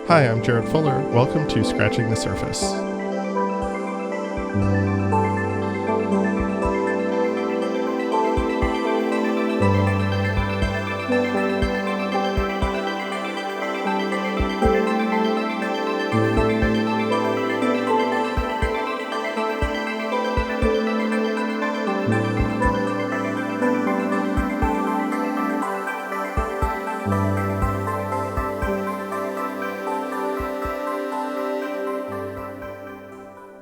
Hi, I'm Jarrett Fuller. Welcome to Scratching the Surface.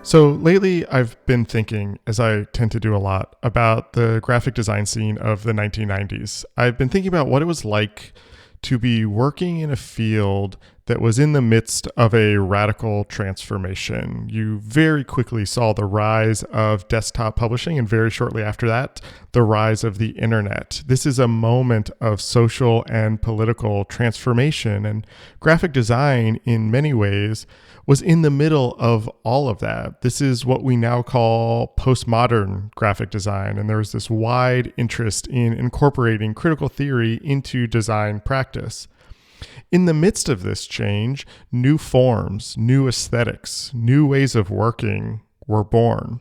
So lately, I've been thinking, as I tend to do a lot, about the graphic design scene of the 1990s. I've been thinking about what it was like to be working in a field that was in the midst of a radical transformation. You very quickly saw the rise of desktop publishing, and very shortly after that, the rise of the internet. This is a moment of social and political transformation, and graphic design, in many ways, was in the middle of all of that. This is what we now call postmodern graphic design, and there's this wide interest in incorporating critical theory into design practice. In the midst of this change, new forms, new aesthetics, new ways of working were born.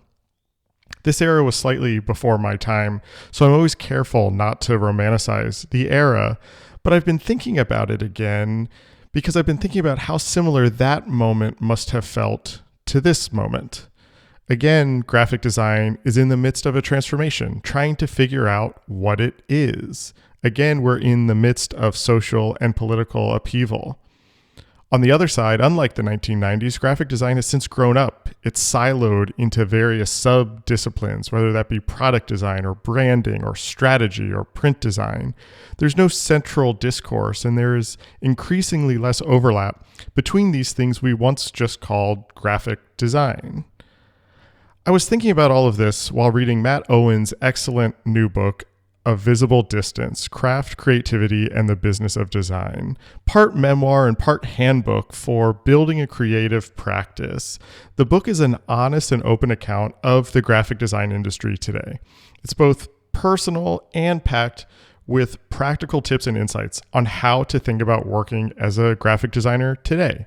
This era was slightly before my time, so I'm always careful not to romanticize the era, but I've been thinking about it again because I've been thinking about how similar that moment must have felt to this moment. Again, graphic design is in the midst of a transformation, trying to figure out what it is. Again, we're in the midst of social and political upheaval. On the other side, unlike the 1990s, graphic design has since grown up. It's siloed into various sub-disciplines, whether that be product design or branding or strategy or print design. There's no central discourse, and there is increasingly less overlap between these things we once just called graphic design. I was thinking about all of this while reading Matt Owens' excellent new book, A Visible Distance: Craft, Creativity, and the Business of Design. Part memoir and part handbook for building a creative practice. The book is an honest and open account of the graphic design industry today. It's both personal and packed with practical tips and insights on how to think about working as a graphic designer today.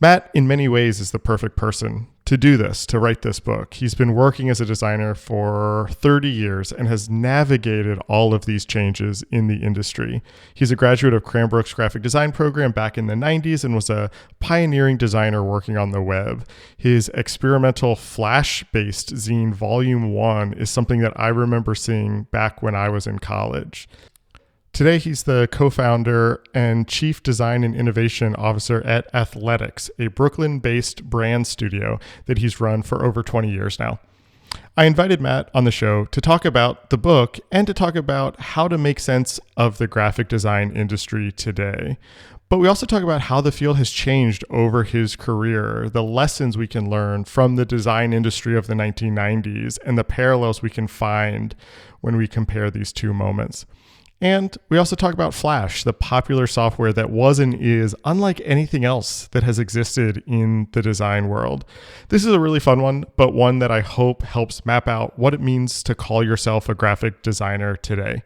Matt, in many ways, is the perfect person to do this, to write this book. He's been working as a designer for 30 years and has navigated all of these changes in the industry. He's a graduate of Cranbrook's graphic design program back in the 90s and was a pioneering designer working on the web. His experimental Flash-based zine Volumeone is something that I remember seeing back when I was in college. Today, he's the co-founder and chief design and innovation officer at Athletics, a Brooklyn-based brand studio that he's run for over 20 years now. I invited Matt on the show to talk about the book and to talk about how to make sense of the graphic design industry today. But we also talk about how the field has changed over his career, the lessons we can learn from the design industry of the 1990s, and the parallels we can find when we compare these two moments. And we also talk about Flash, the popular software that was and is unlike anything else that has existed in the design world. This is a really fun one, but one that I hope helps map out what it means to call yourself a graphic designer today.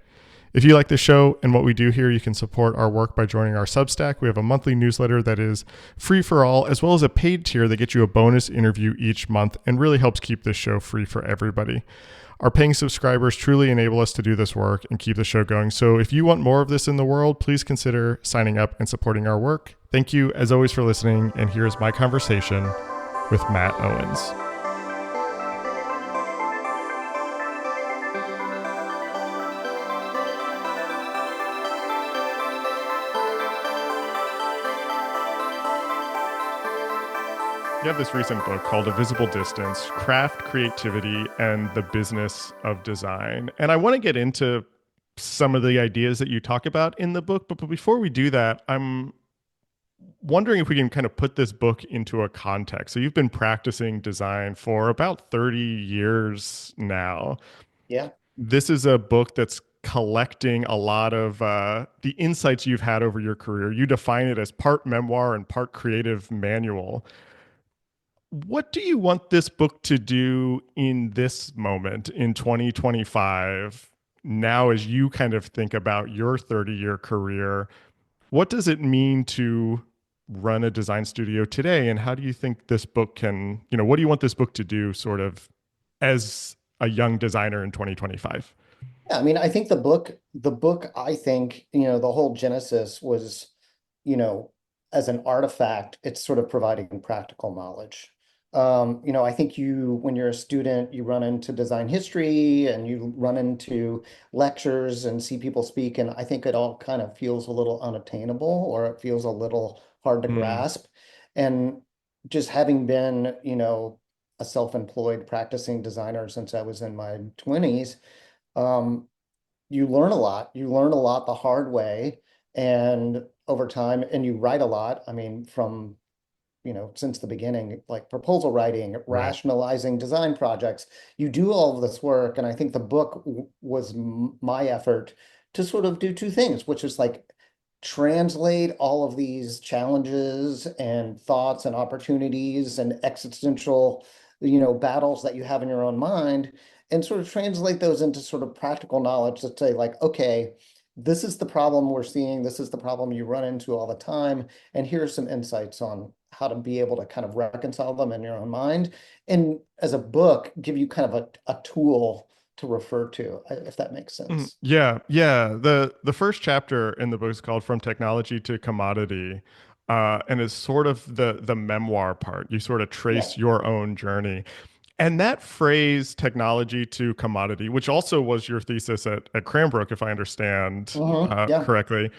If you like this show and what we do here, you can support our work by joining our Substack. We have a monthly newsletter that is free for all, as well as a paid tier that gets you a bonus interview each month and really helps keep this show free for everybody. Our paying subscribers truly enable us to do this work and keep the show going. So if you want more of this in the world, please consider signing up and supporting our work. Thank you, as always, for listening. And here's my conversation with Matt Owens. You have this recent book called A Visible Distance: Craft, Creativity, and the Business of Design. And I want to get into some of the ideas that you talk about in the book. But before we do that, I'm wondering if we can kind of put this book into a context. So you've been practicing design for about 30 years now. Yeah. This is a book that's collecting a lot of the insights you've had over your career. You define it as part memoir and part creative manual. What do you want this book to do in this moment in 2025? Now, as you kind of think about your 30-year career, what does it mean to run a design studio today, and how do you think this book can, what do you want this book to do sort of as a young designer in 2025? Yeah, I mean, I think the book, I think, the whole genesis was, you know, as an artifact, it's sort of providing practical knowledge. I think when you're a student, you run into design history and you run into lectures and see people speak, and I think it all kind of feels a little unattainable or it feels a little hard to Mm, grasp. And just having been, a self-employed practicing designer since I was in my 20s, um, you learn a lot. You learn a lot the hard way and over time, and you write a lot. I mean, from, since the beginning, like proposal writing, right. rationalizing design projects, you do all of this work. And I think the book was my effort to sort of do two things, which is like translate all of these challenges and thoughts and opportunities and existential, battles that you have in your own mind and sort of translate those into sort of practical knowledge that say like, okay, this is the problem we're seeing. This is the problem you run into all the time. And here are some insights on how to be able to kind of reconcile them in your own mind. And as a book, give you kind of a tool to refer to, if that makes sense. Yeah, yeah. The first chapter in the book is called "From Technology to Commodity," and is sort of the memoir part. You sort of Yeah. trace your own journey, and that phrase "technology to commodity," which also was your thesis at Cranbrook, if I understand Yeah, correctly,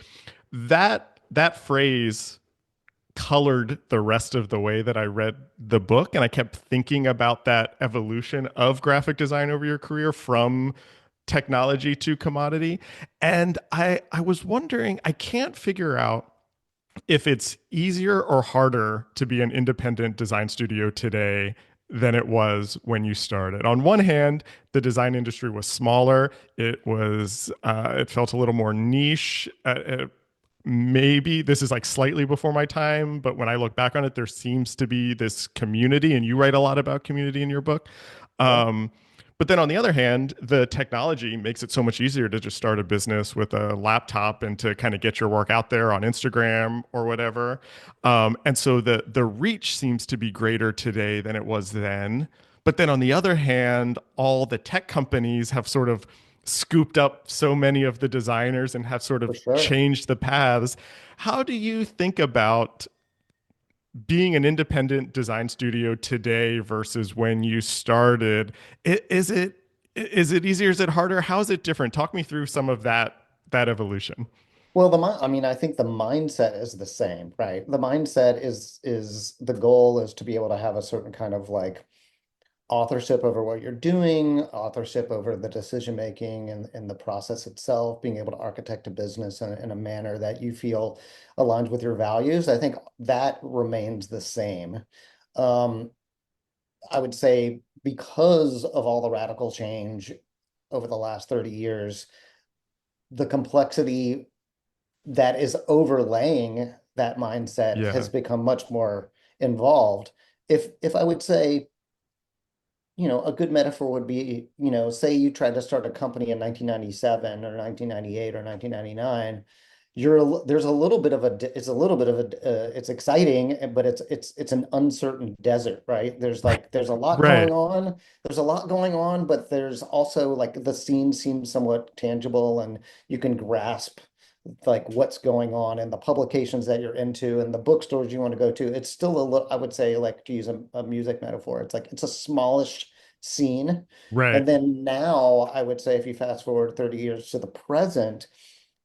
that phrase colored the rest of the way that I read the book. And I kept thinking about that evolution of graphic design over your career from technology to commodity. And I was wondering, I can't figure out if it's easier or harder to be an independent design studio today than it was when you started. On one hand, the design industry was smaller. It felt a little more niche. Maybe this is like slightly before my time, but when I look back on it, there seems to be this community, and you write a lot about community in your book. sure. Um, but then on the other hand, the technology makes it so much easier to just start a business with a laptop and to kind of get your work out there on Instagram or whatever. And so the reach seems to be greater today than it was then. But then on the other hand, all the tech companies have sort of scooped up so many of the designers and have sort For of sure. changed the paths. How do you think about being an independent design studio today versus when you started? Is it easier? Is it harder? How is it different? Talk me through some of that evolution. Well, I mean, I think the mindset is the same, right? The mindset is the goal is to be able to have a certain kind of like authorship over what you're doing, authorship over the decision making and the process itself, being able to architect a business in a manner that you feel aligns with your values. I think that remains the same. Um, I would say because of all the radical change over the last 30 years, the complexity that is overlaying that mindset Yeah. has become much more involved. If I would say, a good metaphor would be, say you tried to start a company in 1997 or 1998 or 1999, there's a little bit of it's exciting, but it's an uncertain desert, right? There's a lot Right. going on. There's a lot going on, but there's also like the scene seems somewhat tangible and you can grasp like what's going on and the publications that you're into and the bookstores you want to go to. It's still a little, I would say, like to use a music metaphor, it's like it's a smallish scene. Right. And then now I would say if you fast forward 30 years to the present,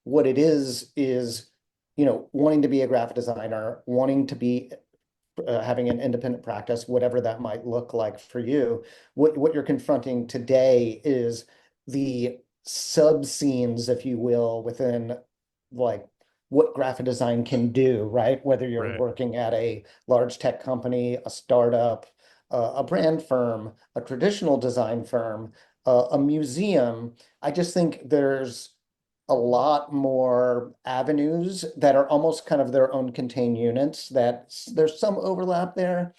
what it is, wanting to be a graphic designer, wanting to be having an independent practice, whatever that might look like for you. What you're confronting today is the sub scenes, if you will, within like what graphic design can do, right? Whether you're Right. working at a large tech company, a startup, a brand firm, a traditional design firm, a museum. I just think there's a lot more avenues that are almost kind of their own contained units that there's some overlap there,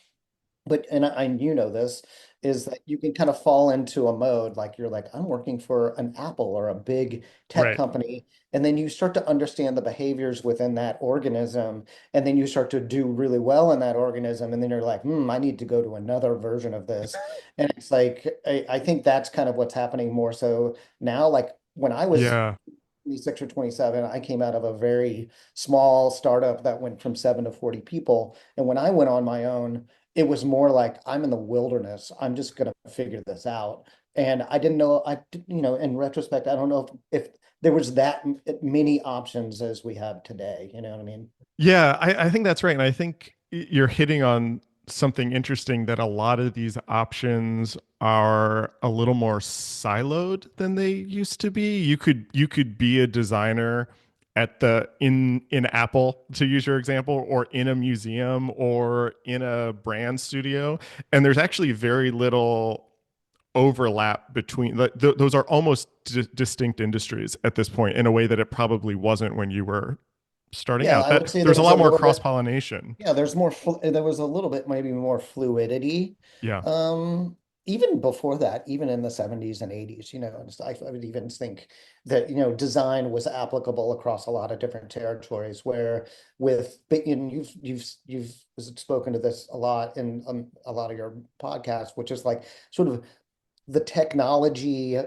but and you know this, is that you can kind of fall into a mode like you're like, I'm working for an Apple or a big tech Right. company. And then you start to understand the behaviors within that organism. And then you start to do really well in that organism. And then you're like, I need to go to another version of this. And it's like, I think that's kind of what's happening more so now. Like when I was Yeah. 26 or 27, I came out of a very small startup that went from 7 to 40 people. And when I went on my own, it was more like I'm in the wilderness. I'm just going to figure this out. And I didn't know, in retrospect, I don't know if there was that many options as we have today. You know what I mean? Yeah, I think that's right. And I think you're hitting on something interesting that a lot of these options are a little more siloed than they used to be. You could be a designer at the in Apple, to use your example, or in a museum or in a brand studio, and there's actually very little overlap between those are almost distinct industries at this point in a way that it probably wasn't when you were starting Yeah, out. I would That say there's a there's a lot more little cross bit. pollination. Yeah, there was a little bit maybe more fluidity. Yeah. Um, Even before that, even in the 70s and 80s, I would even think that, design was applicable across a lot of different territories where and you've spoken to this a lot in a lot of your podcasts, which is like sort of the technology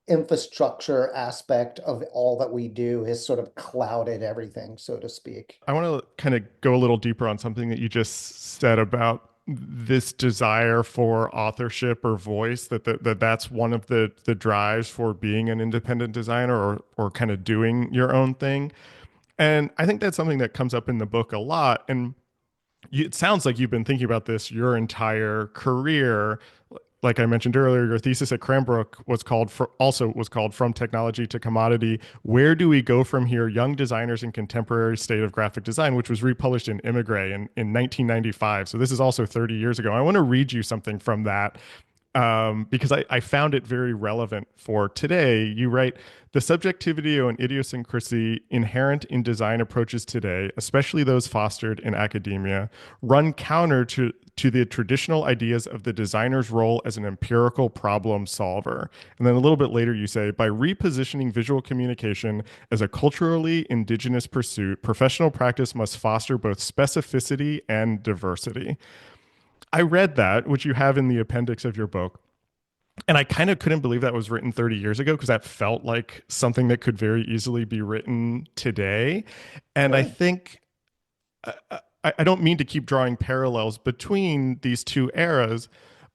infrastructure aspect of all that we do has sort of clouded everything, so to speak. I want to kind of go a little deeper on something that you just said about this desire for authorship or voice that's one of the drives for being an independent designer or kind of doing your own thing. And I think that's something that comes up in the book a lot. And it sounds like you've been thinking about this your entire career. Like I mentioned earlier, your thesis at Cranbrook was called From Technology to Commodity. Where do we go from here? Young designers in contemporary state of graphic design, which was republished in Immigrant in 1995. So this is also 30 years ago. I want to read you something from that because I found it very relevant for today. You write, the subjectivity and idiosyncrasy inherent in design approaches today, especially those fostered in academia, run counter to the traditional ideas of the designer's role as an empirical problem solver. And then a little bit later, you say, by repositioning visual communication as a culturally indigenous pursuit, professional practice must foster both specificity and diversity. I read that, which you have in the appendix of your book, and I kind of couldn't believe that was written 30 years ago because that felt like something that could very easily be written today. And I Sure. think I don't mean to keep drawing parallels between these two eras,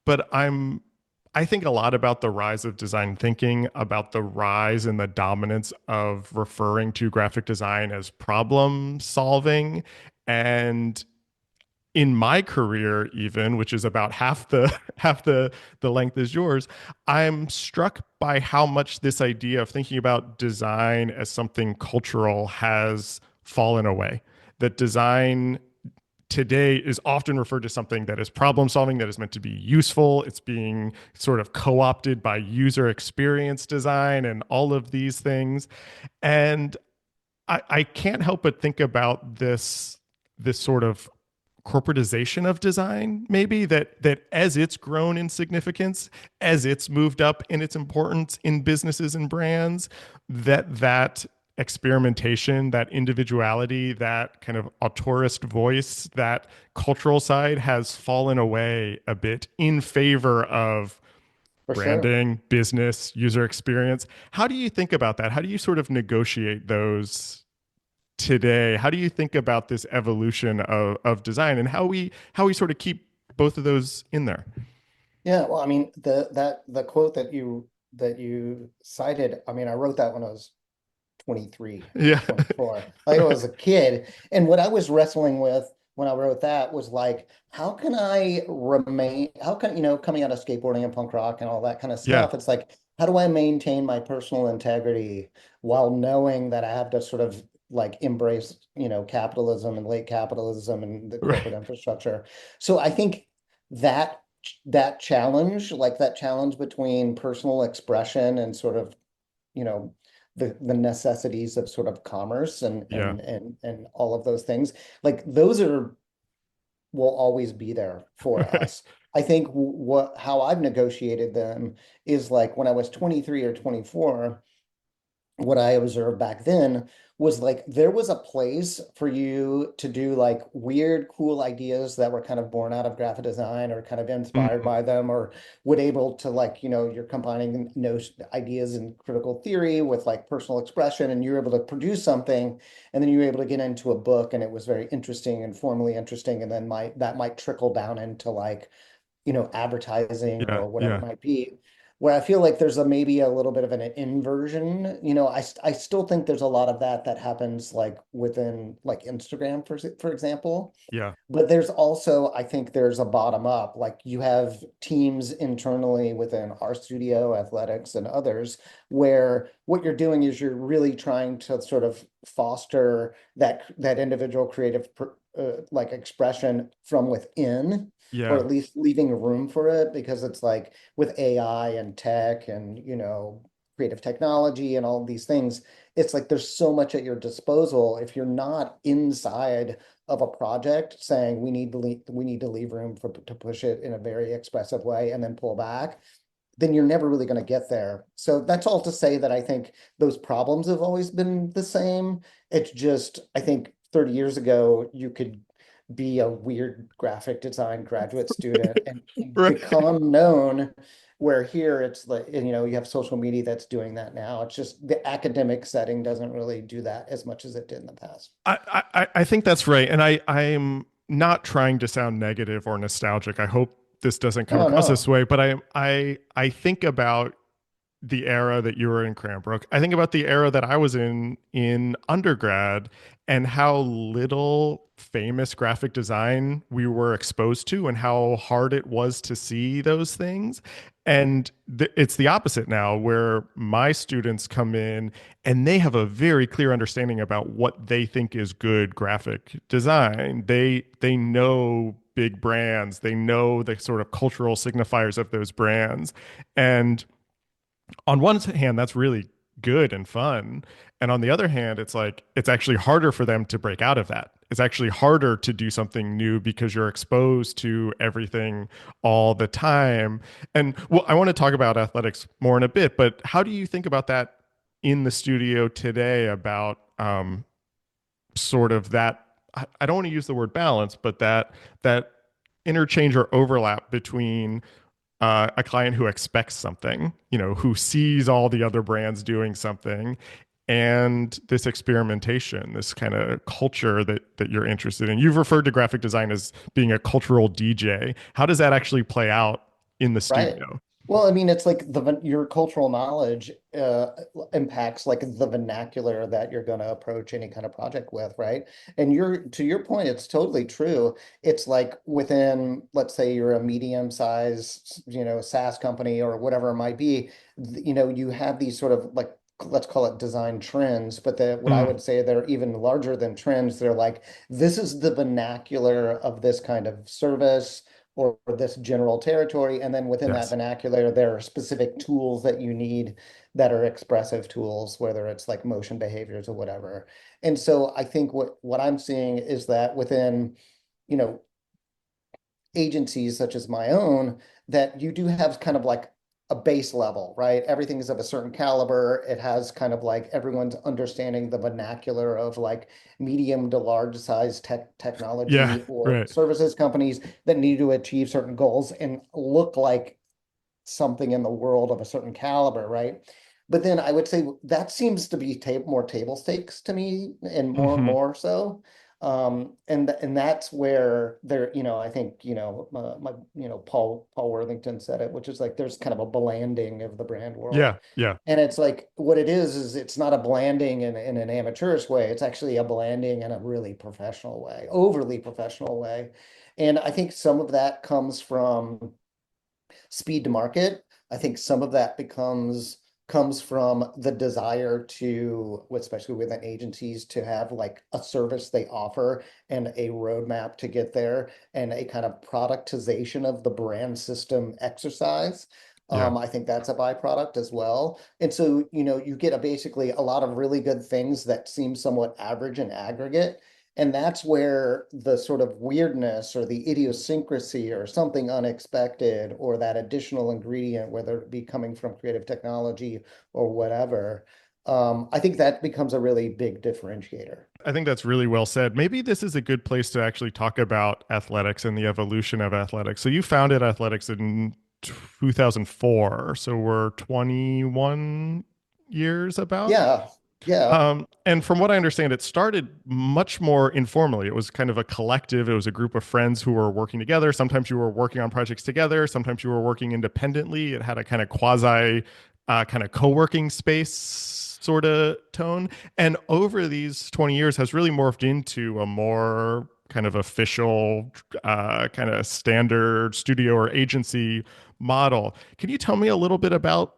but I think a lot about the rise of design thinking, about the rise and the dominance of referring to graphic design as problem solving. And in my career, even, which is about half the half the length as yours, I'm struck by how much this idea of thinking about design as something cultural has fallen away. That design today is often referred to something that is problem solving, that is meant to be useful. It's being sort of co opted by user experience design and all of these things. And I can't help but think about this sort of corporatization of design, maybe that as it's grown in significance, as it's moved up in its importance in businesses and brands, that experimentation, that individuality, that kind of auteurist voice, that cultural side has fallen away a bit in favor of For sure. branding, business, user experience. How do you think about that? How do you sort of negotiate those today? How do you think about this evolution of design and how we sort of keep both of those in there? Yeah, well, I mean, the quote that you cited, I mean, I wrote that when I was 23 or Yeah. 24. Like I was a kid. And what I was wrestling with when I wrote that was like, how can, coming out of skateboarding and punk rock and all that kind of Yeah. stuff, it's like, how do I maintain my personal integrity while knowing that I have to sort of like embrace, capitalism and late capitalism and the corporate Right. infrastructure. So I think that that challenge, like that challenge between personal expression and sort of, you know, the necessities of sort of commerce and Yeah. all of those things, like those are will always be there for Right. us. I think what how I've negotiated them is like when I was 23 or 24, what I observed back then was like there was a place for you to do like weird, cool ideas that were kind of born out of graphic design or kind of inspired Mhm. by them, or would able to like, you're combining ideas in critical theory with like personal expression, and you're able to produce something, and then you were able to get into a book, and it was very interesting and formally interesting, and then might trickle down into like advertising Yeah, or whatever it yeah, might be, where I feel like there's a maybe a little bit of an inversion. I still think there's a lot of that happens like within like Instagram, for example. yeah, But there's also, I think there's a bottom up, like you have teams internally within our studio, athletics, and others, where what you're doing is you're really trying to sort of foster that individual creative like expression from within, or yeah, at least leaving room for it, because it's like with AI and tech and creative technology and all of these things, it's like there's so much at your disposal. If you're not inside of a project saying we need to leave room to push it in a very expressive way and then pull back, then you're never really going to get there. So that's all to say that I think those problems have always been the same. It's just, I think 30 years ago, you could be a weird graphic design graduate student and right. become known, where here it's like, you have social media that's doing that now. It's just the academic setting doesn't really do that as much as it did in the past. I think that's right. And I'm not trying to sound negative or nostalgic. I hope this doesn't come No, across this no, way, but I think about the era that you were in Cranbrook. I think about the era that I was in undergrad and how little famous graphic design we were exposed to and how hard it was to see those things. And it's the opposite now, where my students come in and they have a very clear understanding about what they think is good graphic design. They know big brands, they know the sort of cultural signifiers of those brands. And on one hand, that's really good and fun. And on the other hand, it's like it's actually harder for them to break out of that. It's actually harder to do something new because you're exposed to everything all the time. And well, I want to talk about athletics more in a bit, but how do you think about that in the studio today about sort of that? I don't want to use the word balance, but that interchange or overlap between a client who expects something, who sees all the other brands doing something, and this experimentation, this kind of culture that you're interested in. You've referred to graphic design as being a cultural DJ. How does that actually play out in the right? studio? Well, I mean, it's like your cultural knowledge impacts like the vernacular that you're going to approach any kind of project with, right? And to your point, it's totally true. It's like within, let's say you're a medium size, SaaS company or whatever it might be, you have these sort of like, let's call it design trends, but what I Mm, would say they're even larger than trends. They're like, this is the vernacular of this kind of service or this general territory. And then within that yes. vernacular, there are specific tools that you need that are expressive tools, whether it's like motion behaviors or whatever. And so I think what I'm seeing is that within, you know, agencies such as my own, that you do have kind of like a base level, right? Everything is of a certain caliber. It has kind of like everyone's understanding the vernacular of like medium to large size Yeah, technology or right. services companies that need to achieve certain goals and look like something in the world of a certain caliber, right? But then I would say that seems to be more table stakes to me, and Hmm. more so. And that's where there, I think, Paul Worthington said it, which is like there's kind of a blanding of the brand Yeah, world. yeah, And it's like what it is it's not a blanding in an amateurish way. It's actually a blanding in a really professional way, overly professional way. And I think some of that comes from speed to market. I think some of that comes from the desire to, especially within agencies, to have like a service they offer and a roadmap to get there and a kind of productization of the brand system exercise. yeah. I think that's a byproduct as well. And so, you get basically a lot of really good things that seem somewhat average in aggregate. And that's where the sort of weirdness or the idiosyncrasy or something unexpected or that additional ingredient, whether it be coming from creative technology or whatever, I think that becomes a really big differentiator. I think that's really well said. Maybe this is a good place to actually talk about athletics and the evolution of athletics. So you founded athletics in 2004, so we're 21 years about. Yeah, yeah, And from what I understand, it started much more informally. It was kind of a collective. It was a group of friends who were working together. Sometimes you were working on projects together. Sometimes you were working independently. It had a kind of quasi, kind of co-working space sort of tone. And over these 20 years has really morphed into a more kind of official, kind of standard studio or agency model. Can you tell me a little bit about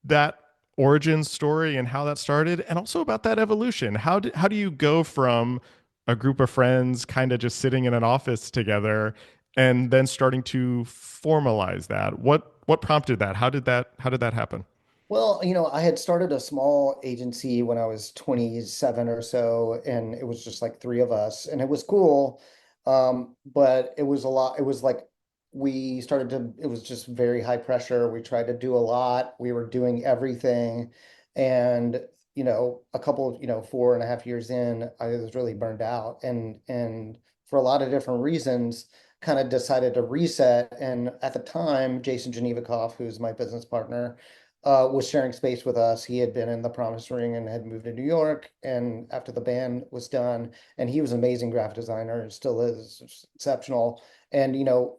that origin story and how that started, and also about that evolution? How do you go from a group of friends kind of just sitting in an office together and then starting to formalize that? What prompted that? How did that happen? well, I had started a small agency when I was 27 or so, and it was just like three of us, and it was cool. But it was a lot. It was like it was just very high pressure. We tried to do a lot. We were doing everything. And, a couple of, 4.5 years in, I was really burned out. And for a lot of different reasons, kind of decided to reset. And at the time, Jason Genevikoff, who's my business partner, was sharing space with us. He had been in the Promise Ring and had moved to New York. And after the band was done, and he was an amazing graphic designer, still is exceptional. And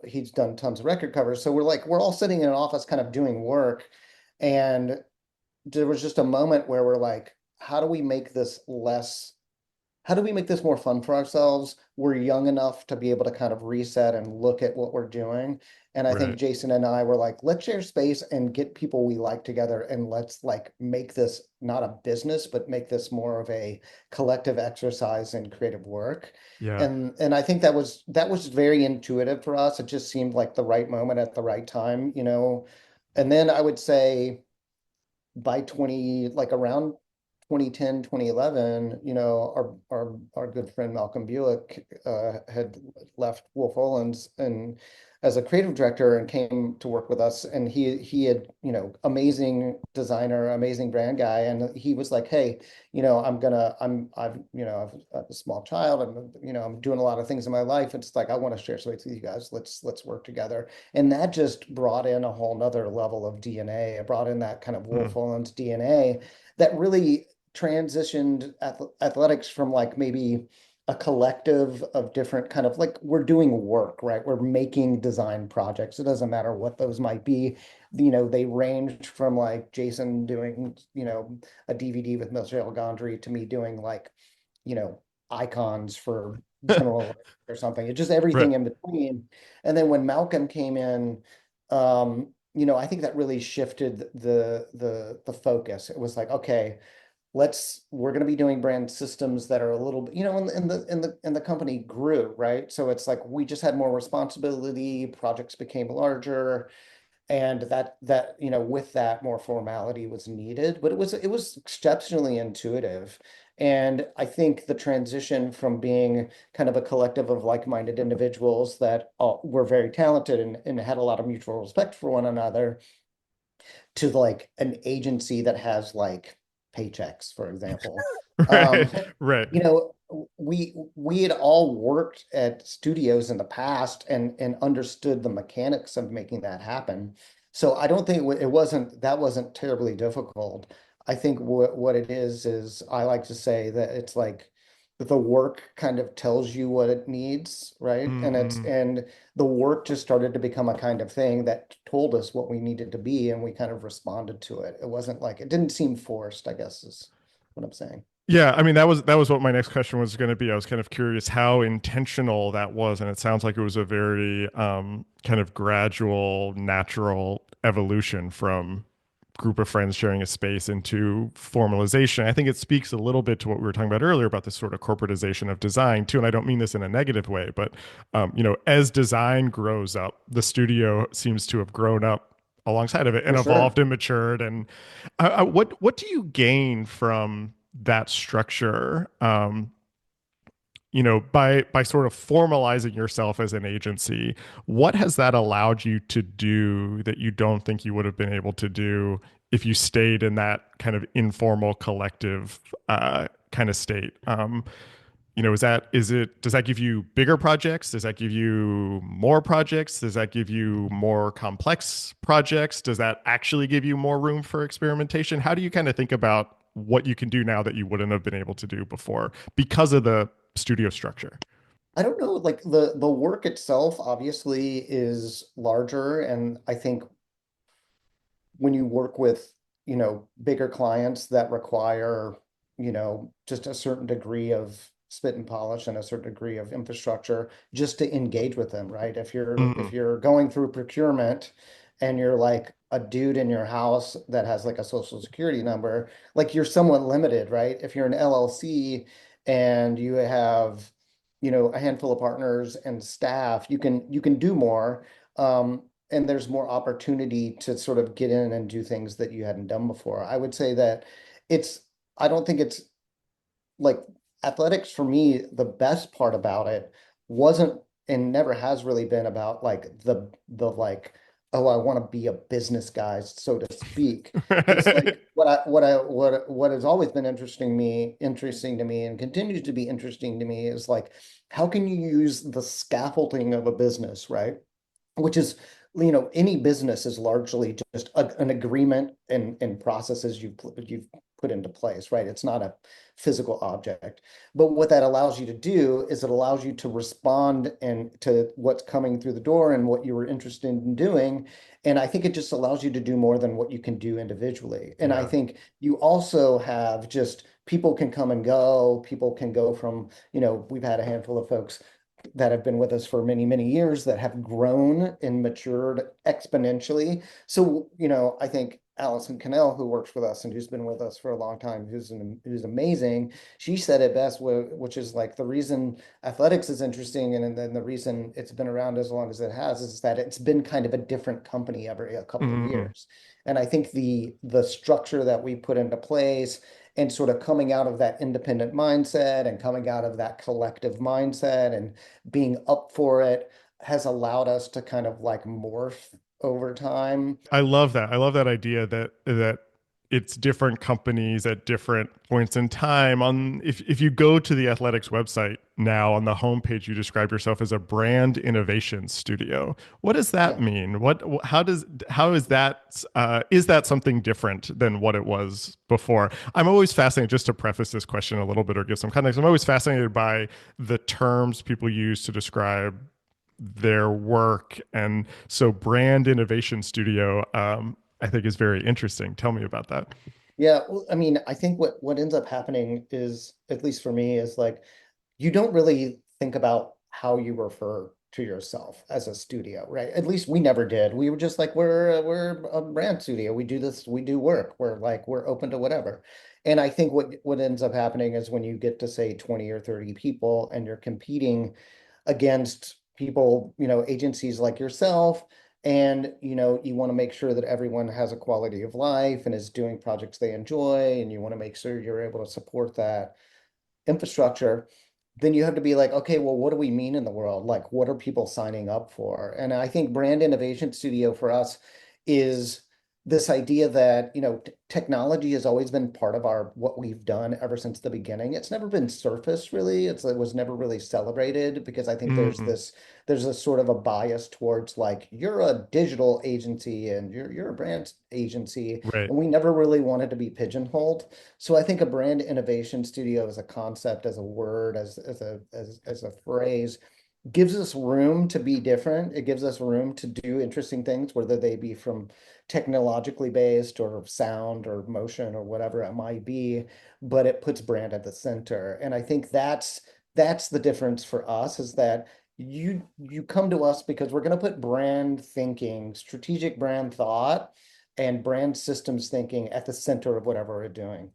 he's done tons of record covers. So we're all sitting in an office, kind of doing work. And there was just a moment where we're like, how do we make this more fun for ourselves? We're young enough to be able to kind of reset and look at what we're doing. And I think Right. Jason and I were like, let's share space and get people we like together, and let's like make this not a business, but make this more of a collective exercise in creative work. Yeah. And I think that was very intuitive for us. It just seemed like the right moment at the right time. And then I would say by 20, like around 2010, 2011, our good friend Malcolm Buick had left Wolf Owens and as a creative director and came to work with us. And he had, amazing designer, amazing brand guy. And he was like, hey, I've a small child. I'm doing a lot of things in my life. It's like, I want to share space with you guys. Let's work together. And that just brought in a whole nother level of DNA. It brought in that kind of Hmm. Wolf Owens DNA that really transitioned athletics from like maybe a collective of different kind of like we're doing work, right? We're making design projects. It doesn't matter what those might be. They range from like Jason doing, a DVD with Michel Gondry to me doing like, you know, icons for General Electric or something. It's just Right. everything in between. And then when Malcolm came in, I think that really shifted the focus. It was like, okay, we're going to be doing brand systems that are a little bit, and the company grew, right? So it's like we just had more responsibility, projects became larger, and that with that more formality was needed, but it was exceptionally intuitive. And I think the transition from being kind of a collective of like-minded individuals that were very talented and had a lot of mutual respect for one another to like an agency that has like paychecks, for example. Right. Um, Right. you know, we had all worked at studios in the past and understood the mechanics of making that happen. So I don't think it wasn't terribly difficult. I think what it is I like to say that it's like the work kind of tells you what it needs, right? Mm-hmm. And the work just started to become a kind of thing that told us what we needed to be, and we kind of responded to it. It wasn't like it didn't seem forced, I guess is what I'm saying. Yeah, I mean that was what my next question was going to be. I was kind of curious how intentional that was, and it sounds like it was a very kind of gradual, natural evolution from group of friends sharing a space into formalization. I think it speaks a little bit to what we were talking about earlier about this sort of corporatization of design too. And I don't mean this in a negative way, but as design grows up, the studio seems to have grown up alongside of it and For evolved sure. and matured. And what do you gain from that structure? by sort of formalizing yourself as an agency, what has that allowed you to do that you don't think you would have been able to do if you stayed in that kind of informal collective kind of state? Does that give you bigger projects? Does that give you more projects? Does that give you more complex projects? Does that actually give you more room for experimentation? How do you kind of think about what you can do now that you wouldn't have been able to do before because of the studio structure? I don't know, like the work itself obviously is larger, and I think when you work with, bigger clients that require, just a certain degree of spit and polish and a certain degree of infrastructure just to engage with them, right? If Mm, you're going through procurement and you're like a dude in your house that has like a social security number, like you're somewhat limited, right? If you're an LLC and you have, a handful of partners and staff, you can do more. And there's more opportunity to sort of get in and do things that you hadn't done before. I would say that it's, I don't think it's like athletics for me, the best part about it wasn't and never has really been about like the like, oh, I want to be a business guy, so to speak. It's mm. like what has always been interesting to me and continues to be interesting to me is like how can you use the scaffolding of a business, right? Which is, any business is largely just an agreement and processes you've put into place, right? It's not a physical object. But what that allows you to do is it allows you to respond and to what's coming through the door and what you were interested in doing. And I think it just allows you to do more than what you can do individually. And I Yeah. think you also have just people can come and go. People can go from, we've had a handful of folks that have been with us for many, many years that have grown and matured exponentially. So, I think Allison Cannell, who works with us and who's been with us for a long time, who's amazing, she said it best, which is like the reason athletics is interesting and then the reason it's been around as long as it has is that it's been kind of a different company every a couple of Mm. years. And I think the structure that we put into place and sort of coming out of that independent mindset and coming out of that collective mindset and being up for it has allowed us to kind of like morph over time. I love that. I love that idea that it's different companies at different points in time. On if you go to the athletics website now on the homepage, you describe yourself as a brand innovation studio. What does that Yeah. mean? How is that something different than what it was before? I'm always fascinated, just to preface this question a little bit or give some context. I'm always fascinated by the terms people use to describe their work. And so brand innovation studio, I think is very interesting. Tell me about that. Yeah. Well, I mean, I think what ends up happening is, at least for me, is like you don't really think about how you refer to yourself as a studio, right? At least we never did. We were just like, we're a brand studio. We do this, we do work. We're open to whatever. And I think what ends up happening is when you get to say 20 or 30 people and you're competing against people, agencies like yourself, and you want to make sure that everyone has a quality of life and is doing projects they enjoy, and you want to make sure you're able to support that infrastructure, then you have to be like, okay, well, what do we mean in the world? Like, what are people signing up for? And I think Brand Innovation Studio for us is this idea that, technology has always been part of our what we've done ever since the beginning. It's never been surfaced really. It was never really celebrated because I think Mm, there's a sort of a bias towards like you're a digital agency and you're a brand agency, right. and we never really wanted to be pigeonholed. So I think a brand innovation studio as a concept, as a word, as a phrase, gives us room to be different. It gives us room to do interesting things, whether they be from technologically based or sound or motion or whatever it might be, but it puts brand at the center. And I think that's the difference for us is that you come to us because we're going to put brand thinking, strategic brand thought, and brand systems thinking at the center of whatever we're doing.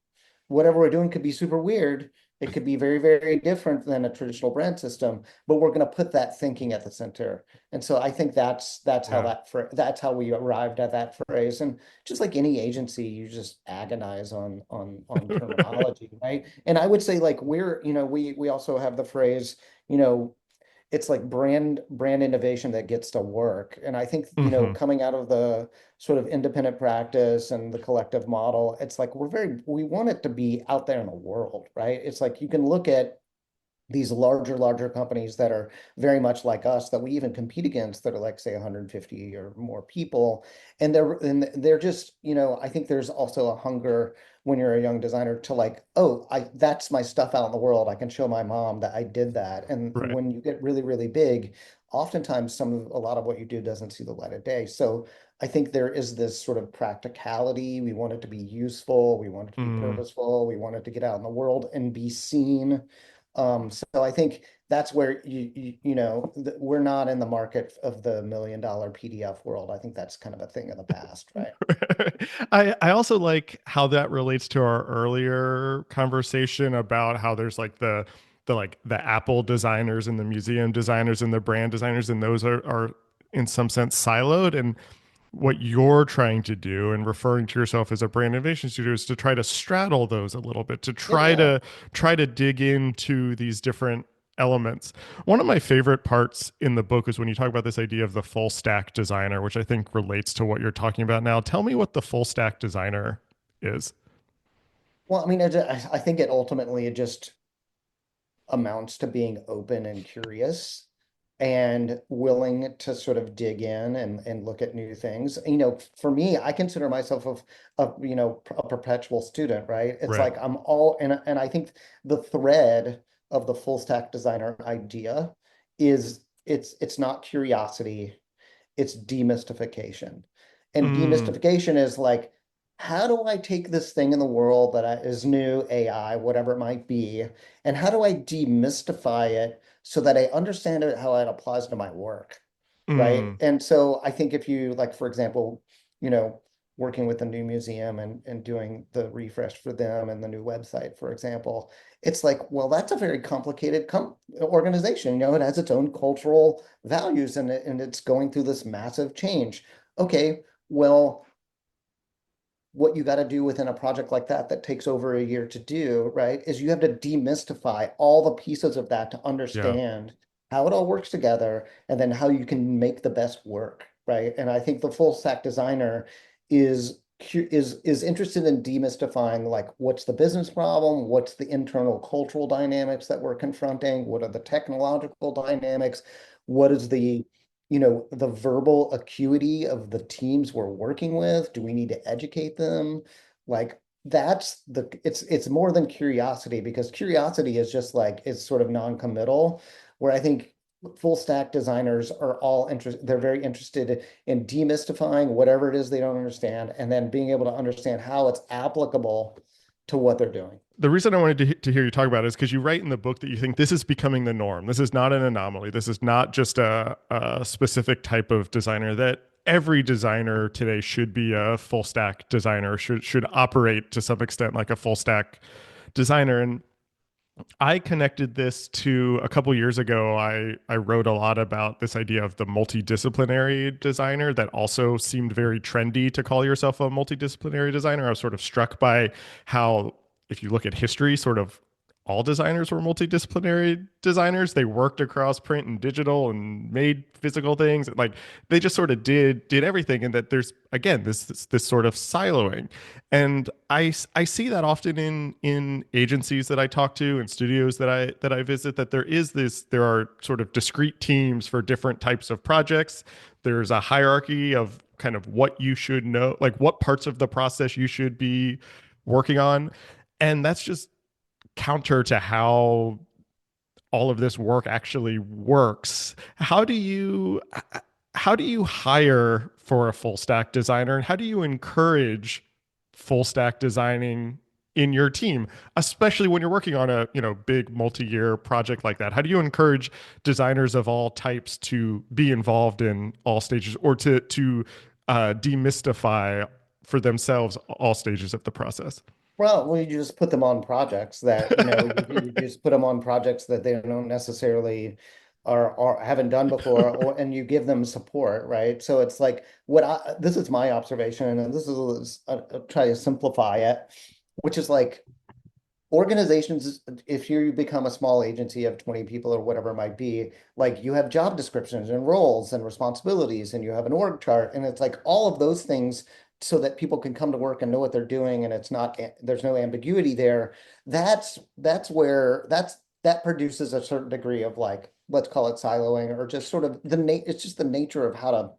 Whatever we're doing could be super weird, It could be very, very different than a traditional brand system, but we're going to put that thinking at the center. And so I think that's how Yeah. that's how we arrived at that phrase. And just like any agency, you just agonize on terminology, right? And I would say like we also have the phrase, you know, it's like brand innovation that gets to work. And I think, Hmm. coming out of the sort of independent practice and the collective model, it's like we want it to be out there in the world, right? It's like you can look at these larger companies that are very much like us that we even compete against that are like say 150 or more people, and they're just, I think there's also a hunger when you're a young designer to like, oh, I that's my stuff out in the world, I can show my mom that I did that. And Right. when you get really, really big, oftentimes a lot of what you do doesn't see the light of day. So I think there is this sort of practicality. We want it to be useful, we want it to be Mm. purposeful, we want it to get out in the world and be seen. So I think that's where we're not in the market of the $1 million PDF world. I think that's kind of a thing of the past, right? I also like how that relates to our earlier conversation about how there's like the like the Apple designers and the museum designers and the brand designers, and those are in some sense siloed. And what you're trying to do and referring to yourself as a brand innovation studio is to try to straddle those a little bit, to Yeah. try to dig into these different elements. One of my favorite parts in the book is when you talk about this idea of the full stack designer, which I think relates to what you're talking about now. Tell me what the full stack designer is. Well, I mean, I think it just amounts to being open and curious and willing to sort of dig in and look at new things. For me, I consider myself a perpetual student, right? It's Right. like I'm all, and I think the thread of the full stack designer idea is it's not curiosity, it's demystification. And Mm, demystification is like, how do I take this thing in the world is new, AI, whatever it might be, and how do I demystify it so that I understand it, how it applies to my work, right? mm, And so I think if you like, for example, you know, working with the new museum and doing the refresh for them and the new website, for example, it's like, well, that's a very complicated organization. It has its own cultural values and it's going through this massive change. Okay, well, what you got to do within a project like that takes over a year to do, right, is you have to demystify all the pieces of that to yeah. understand how it all works together and then how you can make the best work, right? And I think the full stack designer is interested in demystifying like what's the business problem, what's the internal cultural dynamics that we're confronting, what are the technological dynamics, what is the verbal acuity of the teams we're working with? Do we need to educate them? Like it's more than curiosity, because curiosity is just like it's sort of non-committal, where I think full stack designers are all interested, they're very interested in demystifying whatever it is they don't understand and then being able to understand how it's applicable to what they're doing. The reason I wanted to hear you talk about it is because you write in the book that you think this is becoming the norm. This is not an anomaly. This is not just a specific type of designer, that every designer today should be a full stack designer, should operate to some extent like a full stack designer. And I connected this to a couple years ago. I wrote a lot about this idea of the multidisciplinary designer that also seemed very trendy to call yourself a multidisciplinary designer. I was sort of struck by how, if you look at history, sort of all designers were multidisciplinary designers. They worked across print and digital and made physical things. Like they just sort of did everything, and that there's again this sort of siloing. And I see that often in agencies that I talk to and studios that I visit, that there are sort of discrete teams for different types of projects. There's a hierarchy of kind of what you should know, like what parts of the process you should be working on. And that's just counter to how all of this work actually works. How do you hire for a full stack designer, and how do you encourage full stack designing in your team, especially when you're working on a big multi-year project like that? How do you encourage designers of all types to be involved in all stages, or to demystify for themselves all stages of the process? Well, you just put them on projects that, you just put them on projects that they don't necessarily are haven't done before, and you give them support, right? So it's like this is my observation, and this is I'll try to simplify it, which is like organizations, if you become a small agency of 20 people or whatever it might be, like you have job descriptions and roles and responsibilities, and you have an org chart, and it's like all of those things so that people can come to work and know what they're doing, and it's not, there's no ambiguity there. That's where that produces a certain degree of like, let's call it siloing, or just sort of it's just the nature of how to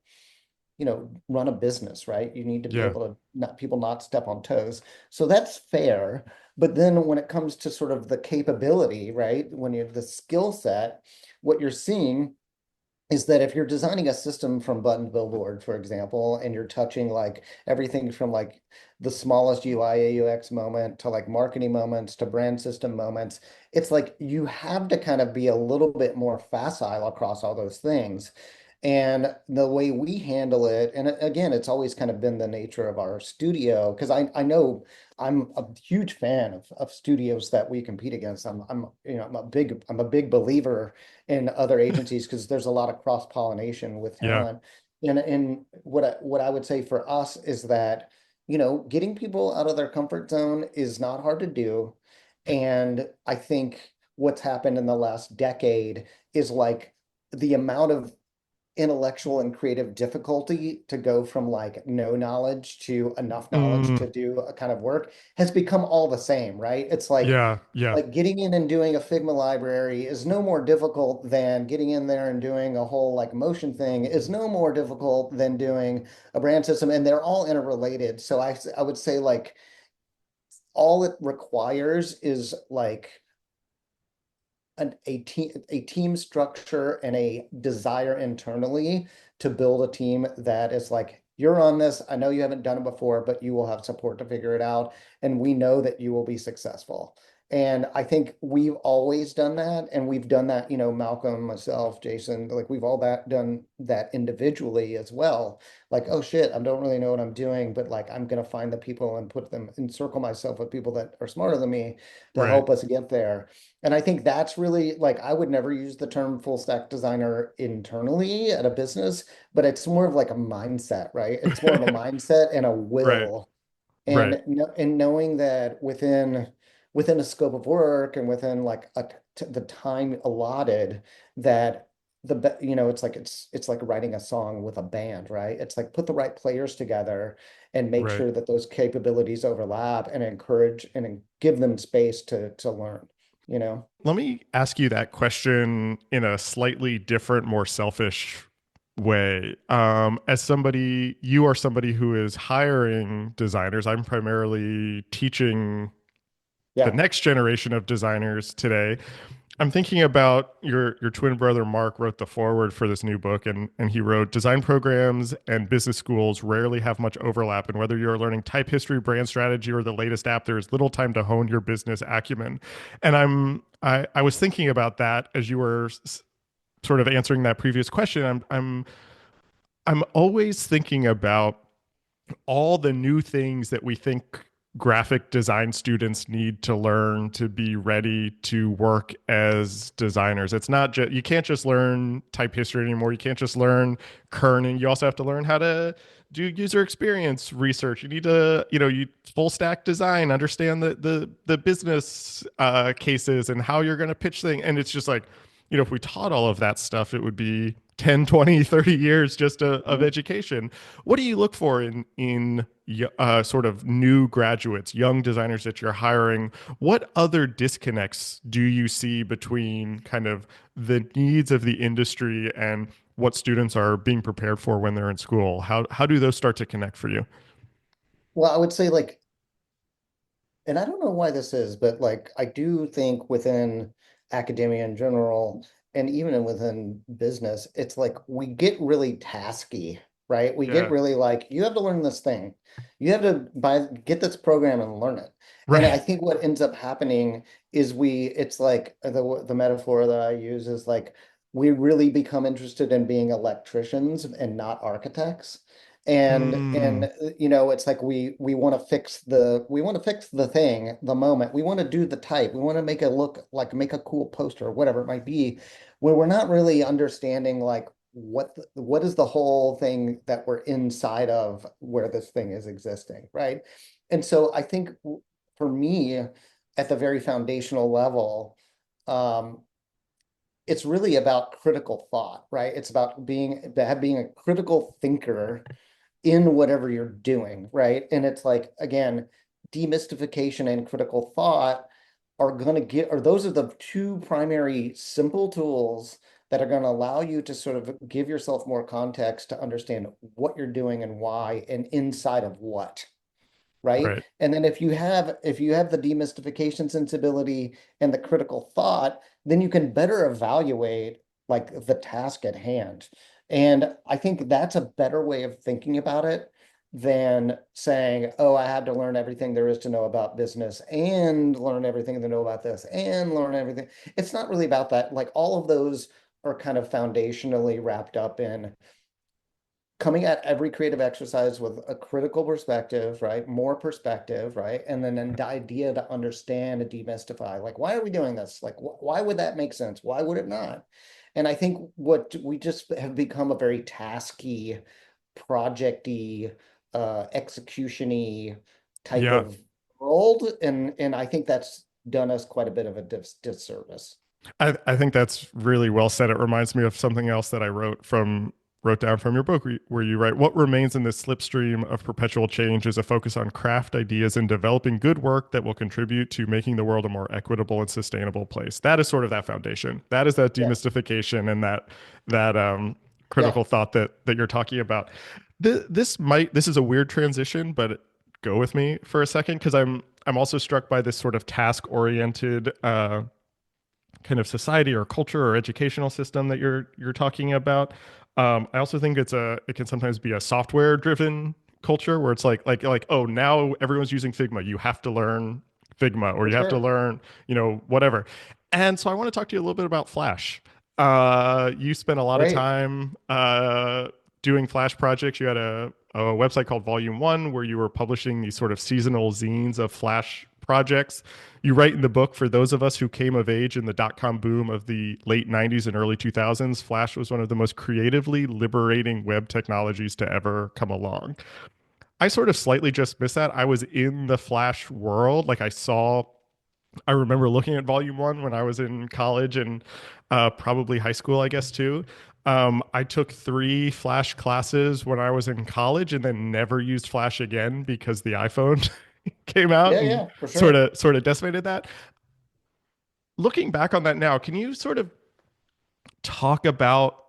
run a business, right? You need to be Yeah. able to not people not step on toes. So that's fair. But then when it comes to sort of the capability, right? When you have the skill set, what you're seeing is that if you're designing a system from button to billboard, for example, and you're touching like everything from like the smallest UI AUX moment to like marketing moments to brand system moments, it's like you have to kind of be a little bit more facile across all those things. And the way we handle it, and again, it's always kind of been the nature of our studio, because I know I'm a huge fan of studios that we compete against. I'm a big believer in other agencies because there's a lot of cross-pollination with Yeah. talent. And what I would say for us is that, getting people out of their comfort zone is not hard to do. And I think what's happened in the last decade is like the amount of intellectual and creative difficulty to go from like no knowledge to enough knowledge Mm, to do a kind of work has become all the same, right? It's yeah. Yeah. like getting in and doing a Figma library is no more difficult than getting in there and doing a whole like motion thing is no more difficult than doing a brand system, and they're all interrelated. So I would say like all it requires is like a team structure and a desire internally to build a team that is like, you're on this. I know you haven't done it before, but you will have support to figure it out. And we know that you will be successful. And I think we've always done that. And we've done that, Malcolm, myself, Jason, like we've all done that individually as well. Like, oh shit, I don't really know what I'm doing, but like I'm gonna find the people and put them and circle myself with people that are smarter than me to Right. help us get there. And I think that's really like, I would never use the term full stack designer internally at a business, but it's more of like a mindset, right? It's more of a mindset and a Right. will. Right. And knowing that within a scope of work and within like the time allotted, that it's like writing a song with a band, right? It's like put the right players together and make Right. sure that those capabilities overlap and encourage and give them space to learn, you know? Let me ask you that question in a slightly different, more selfish way. As somebody, you are somebody who is hiring designers. I'm primarily teaching the Yeah. next generation of designers today. I'm thinking about your twin brother Mark wrote the foreword for this new book, and he wrote design programs and business schools rarely have much overlap, and whether you're learning type history, brand strategy, or the latest app, there is little time to hone your business acumen. And I was thinking about that as you were sort of answering that previous question. I'm always thinking about all the new things that we think graphic design students need to learn to be ready to work as designers. It's not just, you can't just learn type history anymore. You can't just learn kerning. You also have to learn how to do user experience research. You need to, you full stack design, understand the business cases and how you're going to pitch things. And it's just like, if we taught all of that stuff, it would be 10, 20, 30 years just of Mhm. education. What do you look for in sort of new graduates, young designers that you're hiring? What other disconnects do you see between kind of the needs of the industry and what students are being prepared for when they're in school? How do those start to connect for you? Well, I would say like, and I don't know why this is, but like I do think within academia in general, and even within business, it's like we get really tasky, right? We get Yeah. really like, you have to learn this thing. You have to get this program and learn it. And I Right. think what ends up happening is it's like the metaphor that I use is like we really become interested in being electricians and not architects. Mm, It's like we want to fix the thing, the moment. We want to do the type. We want to make it look like make a cool poster or whatever it might be, where we're not really understanding like what is the whole thing that we're inside of where this thing is existing, right? And so I think for me, at the very foundational level, um, it's really about critical thought, right? It's about being a critical thinker in whatever you're doing, right? And it's like, again, demystification and critical thought are going to get, or those are the two primary simple tools that are going to allow you to sort of give yourself more context to understand what you're doing and why and inside of what, right? right. And then if you have the demystification sensibility and the critical thought, then you can better evaluate like the task at hand. And I think that's a better way of thinking about it than saying, oh, I have to learn everything there is to know about business and learn everything to know about this and learn everything. It's not really about that. Like all of those are kind of foundationally wrapped up in coming at every creative exercise with a critical perspective, right? More perspective, right? And then an idea to understand and demystify, like, why are we doing this? Like, why would that make sense? Why would it not? And I think what we just have become a very tasky, projecty, execution-y type Yeah. of world. And I think that's done us quite a bit of a disservice. I think that's really well said. It reminds me of something else that I wrote down from your book where you write, what remains in this slipstream of perpetual change is a focus on craft ideas and developing good work that will contribute to making the world a more equitable and sustainable place. That is sort of that foundation. That is that Yes. demystification and that Yeah. critical thought that you're talking about. This is a weird transition, but go with me for a second because I'm also struck by this sort of task oriented kind of society or culture or educational system that you're talking about. I also think it can sometimes be a software driven culture where it's like oh, now everyone's using Figma. You have to learn Figma or For you have to sure. learn whatever. And so I want to talk to you a little bit about Flash. You spent a lot of Great. time doing Flash projects. You had a website called Volumeone where you were publishing these sort of seasonal zines of Flash projects. You write in the book, for those of us who came of age in the dot-com boom of the late 90s and early 2000s, Flash was one of the most creatively liberating web technologies to ever come along. I sort of slightly just missed that. I was in the Flash world. I remember looking at Volumeone when I was in college and probably high school, I guess, too. I took 3 Flash classes when I was in college and then never used Flash again because the iPhone came out Yeah, and yeah, for sort sure. of sort of decimated that. Looking back on that now, can you sort of talk about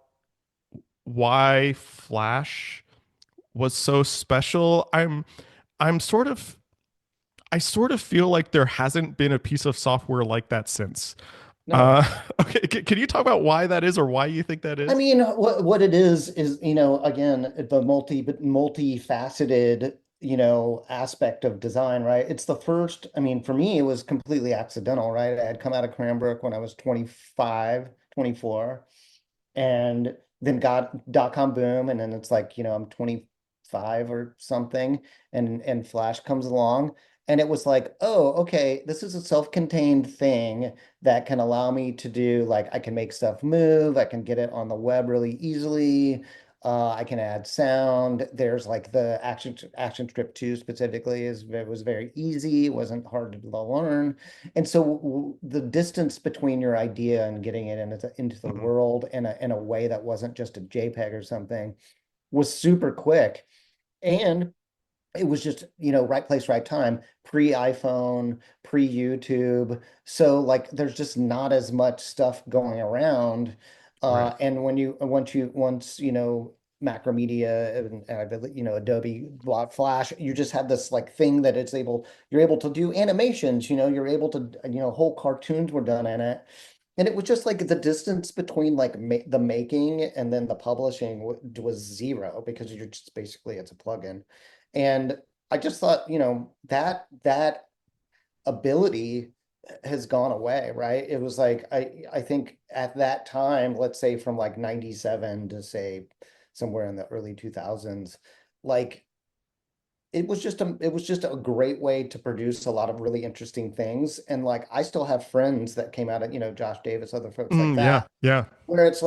why Flash was so special? I'm sort of I sort of feel like there hasn't been a piece of software like that since. No. Okay, can you talk about why that is or why you think that I is? mean, what it is, again, the multifaceted, aspect of design, right? It's the first, I mean, for me, it was completely accidental, right? I had come out of Cranbrook when I was 25, 24, and then got dot-com boom, and then it's like, I'm 25 or something, and Flash comes along, and it was like, oh, okay, this is a self-contained thing that can allow me to do, like, I can make stuff move, I can get it on the web really easily. I can add sound. There's like the action script 2 specifically it was very easy, it wasn't hard to learn. And so the distance between your idea and getting it into the Mhm. world in a way that wasn't just a JPEG or something was super quick. And it was just, right place, right time, pre-iPhone, pre-YouTube. So like there's just not as much stuff going around. Right. And once Macromedia and I believe, Adobe bought Flash, you just have this like thing that you're able to do animations, you're able to, whole cartoons were done in it. And it was just like the distance between like the making and then the publishing was zero because you're just basically it's a plugin. And I just thought, that ability has gone away, right? It was like I think at that time, let's say from like 97 to say somewhere in the early 2000s, like it was just a great way to produce a lot of really interesting things. And like I still have friends that came out of, Josh Davis, other folks like Yeah, that, yeah. where it's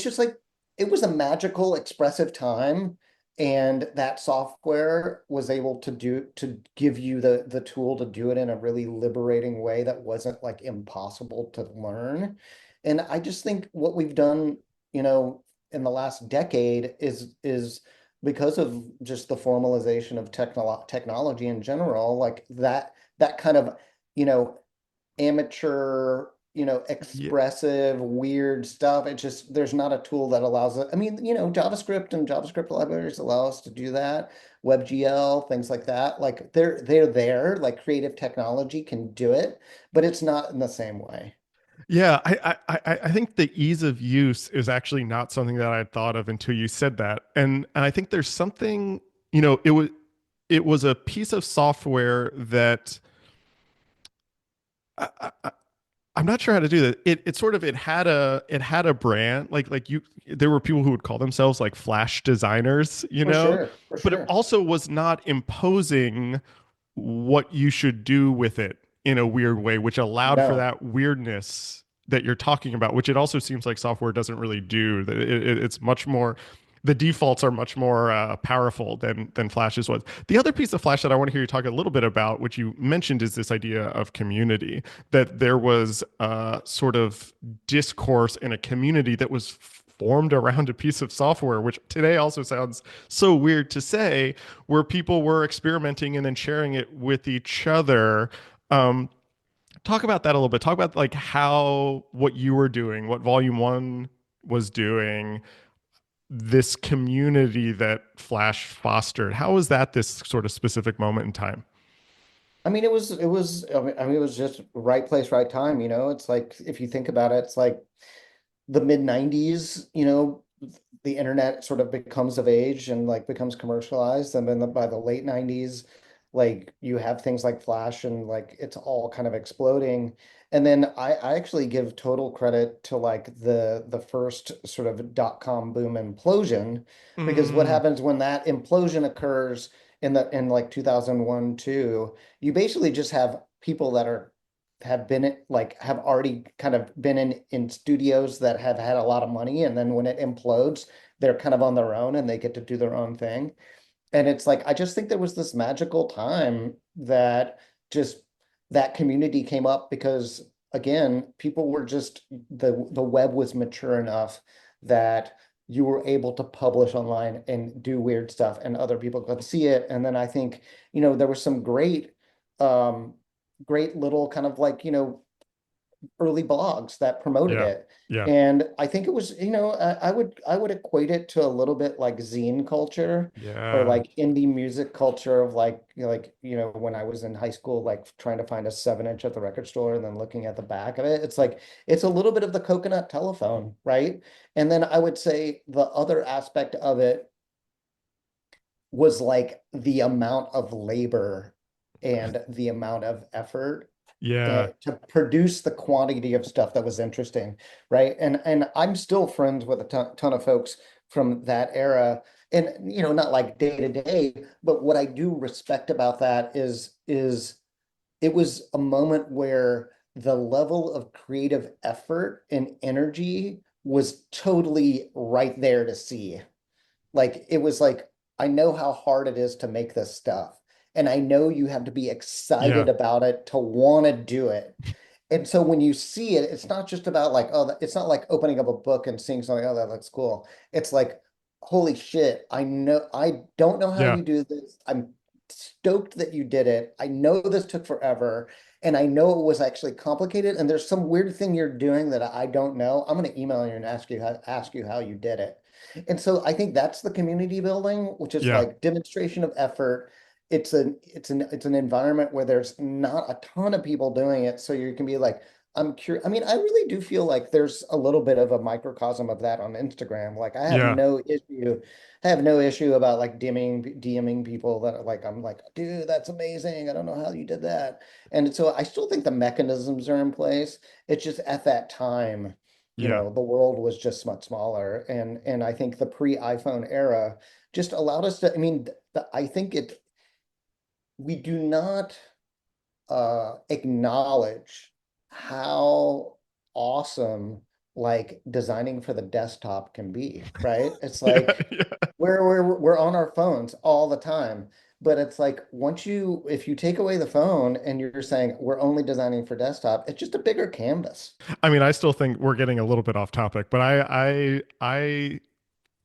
just like it was a magical, expressive time. And that software was able to give you the tool to do it in a really liberating way that wasn't like impossible to learn. And I just think what we've done, you know, in the last decade is because of just the formalization of technology in general, like that kind of, you know, amateur, Yeah. expressive, weird stuff. It just, there's not a tool that allows it. I mean, JavaScript and JavaScript libraries allow us to do that. WebGL, things like that. Like they're there, like creative technology can do it, but it's not in the same way. Yeah, I think the ease of use is actually not something that I'd thought of until you said that. And I think there's something, it was a piece of software that I, I'm not sure how to do that. It sort of it had a brand like you there were people who would call themselves like Flash designers, For but it sure. also was not imposing what you should do with it in a weird way, which allowed for No. that weirdness that you're talking about, which it also seems like software doesn't really do. That it's much more. The defaults are much more powerful than Flash's was. The other piece of Flash that I want to hear you talk a little bit about, which you mentioned, is this idea of community. That there was sort of discourse in a community that was formed around a piece of software, which today also sounds so weird to say, where people were experimenting and then sharing it with each other. Um, Talk about that a little bit. Talk about like how what you were doing, what Volume 1 was doing, this community that Flash fostered. How was that this sort of specific moment in time? I mean, it was just right place, right time, It's like, if you think about it, it's like the mid 90s, the internet sort of becomes of age and like becomes commercialized. And then by the late 90s, like you have things like Flash and like it's all kind of exploding. And then I actually give total credit to like the first sort of dot-com boom implosion, because what Mm, happens when that implosion occurs in like 2001, 2, you basically just have people that have been like have already kind of been in studios that have had a lot of money, and then when it implodes they're kind of on their own and they get to do their own thing. And it's like I just think there was this magical time that just that community came up because again people were just the web was mature enough that you were able to publish online and do weird stuff and other people could see it. And then I think there was some um great little kind of like early blogs that promoted yeah, it. yeah, And I think it was, I would equate it to a little bit like zine culture or yeah, like indie music culture of like, when I was in high school, like trying to find a 7-inch at the record store and then looking at the back of it. It's like, it's a little bit of the coconut telephone, right? And then I would say the other aspect of it was like the amount of labor and the amount of effort yeah, to produce the quantity of stuff that was interesting, right? And I'm still friends with a ton of folks from that era, and not like day to day, but what I do respect about that is it was a moment where the level of creative effort and energy was totally right there to see. Like it was like, I know how hard it is to make this stuff. And I know you have to be yeah, excited about it to want to do it. And so when you see it, it's not just about like, oh, it's not like opening up a book and seeing something, oh, that looks cool. It's like, holy shit, I don't know how yeah, you do this. I'm stoked that you did it. I know this took forever. And I know it was actually complicated. And there's some weird thing you're doing that I don't know. I'm going to email you and ask you how you did it. And so I think that's the community building, which is yeah, like demonstration of effort. It's an environment where there's not a ton of people doing it. So you can be like, I'm curious. I mean, I really do feel like there's a little bit of a microcosm of that on Instagram. Like yeah, I have no issue about like DMing people that are like, I'm like, dude, that's amazing. I don't know how you did that. And so I still think the mechanisms are in place. It's just at that time, yeah, the world was just much smaller. And I think the pre-iPhone era, just allowed us to, I mean, I think we do not acknowledge how awesome like designing for the desktop can be, right? It's Yeah, like yeah. we're on our phones all the time, but it's like if you take away the phone and you're saying we're only designing for desktop, it's just a bigger canvas. I mean, I still think we're getting a little bit off topic, but I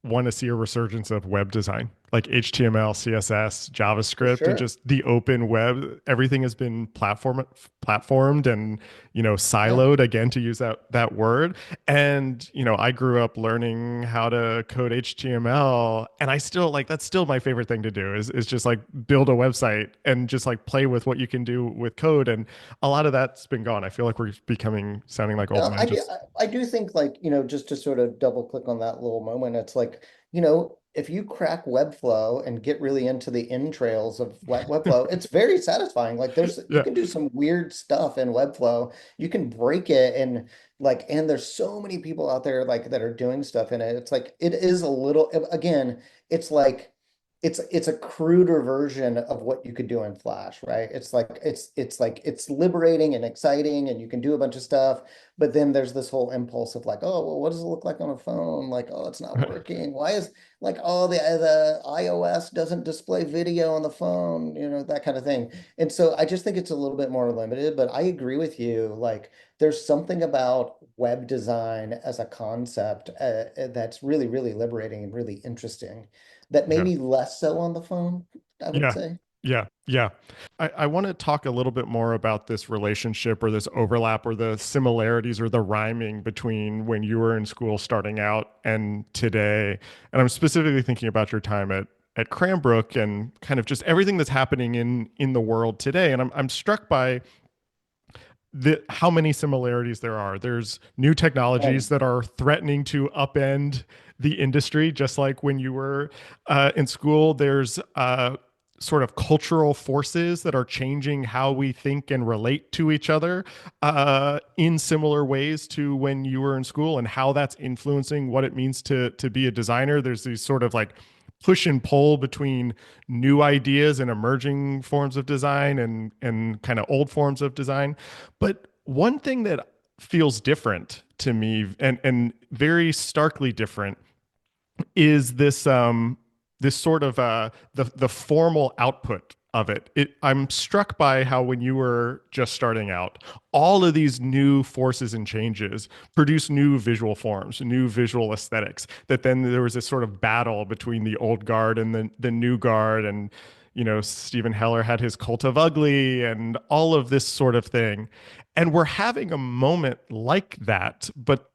want to see a resurgence of web design, like HTML, CSS, For JavaScript, and sure. just the open web. Everything has been platformed and Yeah. siloed, again, to use that word. And I grew up learning how to code HTML, and I still like that's still my favorite thing to do is just like build a website and just like play with what you can do with code. And a lot of that's been gone. I feel like we're becoming sounding like old No, men. Just I do think like, just to sort of double click on that little moment, it's like, if you crack Webflow and get really into the entrails of Webflow, it's very satisfying. Like you yeah, can do some weird stuff in Webflow. You can break it and there's so many people out there like that are doing stuff in it. It's like it is a little again, it's like it's a cruder version of what you could do in Flash, right? It's liberating and exciting and you can do a bunch of stuff. But then there's this whole impulse of like, oh, well, what does it look like on a phone? Like, oh, it's not right. working. Why is like, oh, the iOS doesn't display video on the phone, that kind of thing. And so I just think it's a little bit more limited, but I agree with you. Like, there's something about web design as a concept that's really, really liberating and really interesting that Yeah. maybe less so on the phone, I would Yeah. say. Yeah. Yeah. I want to talk a little bit more about this relationship or this overlap or the similarities or the rhyming between when you were in school starting out and today. And I'm specifically thinking about your time at Cranbrook and kind of just everything that's happening in the world today. And I'm struck by how many similarities there are. There's new technologies And that are threatening to upend the industry, just like when you were in school. There's sort of cultural forces that are changing how we think and relate to each other in similar ways to when you were in school, and how that's influencing what it means to be a designer. There's these sort of like push and pull between new ideas and emerging forms of design and kind of old forms of design. But one thing that feels different to me and very starkly different is this sort of the formal output of it. I'm struck by how when you were just starting out, all of these new forces and changes produce new visual forms, new visual aesthetics. That then there was this sort of battle between the old guard and the new guard, and Stephen Heller had his Cult of Ugly and all of this sort of thing. And we're having a moment like that, but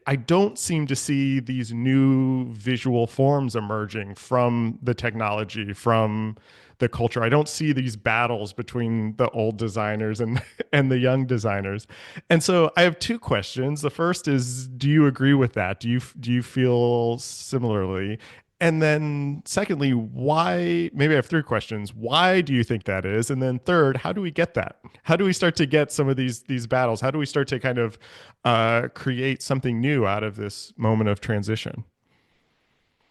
I don't seem to see these new visual forms emerging from the technology, from the culture. I don't see these battles between the old designers and and the young designers. And so I have two questions. The first is, do you agree with that? Do you feel similarly? And then secondly, why, maybe I have three questions. Why do you think that is? And then third, how do we get that? How do we start to get some of these battles? How do we start to kind of create something new out of this moment of transition?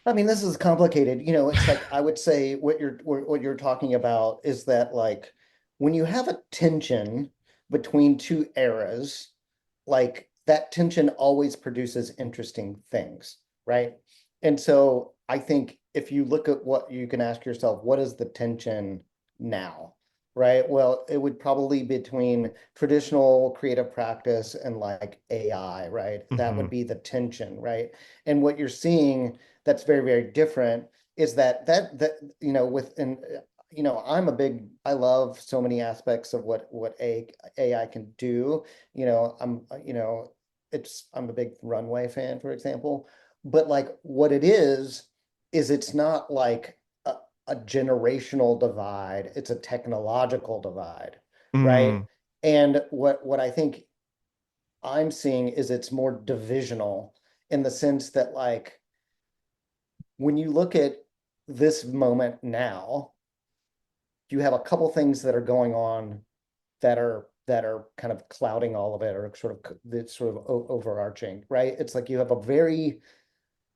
I mean, this is complicated. It's like I would say what you're talking about is that like when you have a tension between two eras, like that tension always produces interesting things, right? And so I think if you look at what you can ask yourself, what is the tension now? Right? Well, it would probably be between traditional creative practice and like AI, right? That Mm-hmm. would be the tension, right? And what you're seeing that's very, very different is that within I love so many aspects of what AI can do. I'm a big Runway fan, for example. But like what it is it's not like a generational divide, it's a technological divide, right? Mm, And what I think I'm seeing is it's more divisional in the sense that like when you look at this moment now, you have a couple things that are going on that are kind of clouding all of it or sort of overarching, right? It's like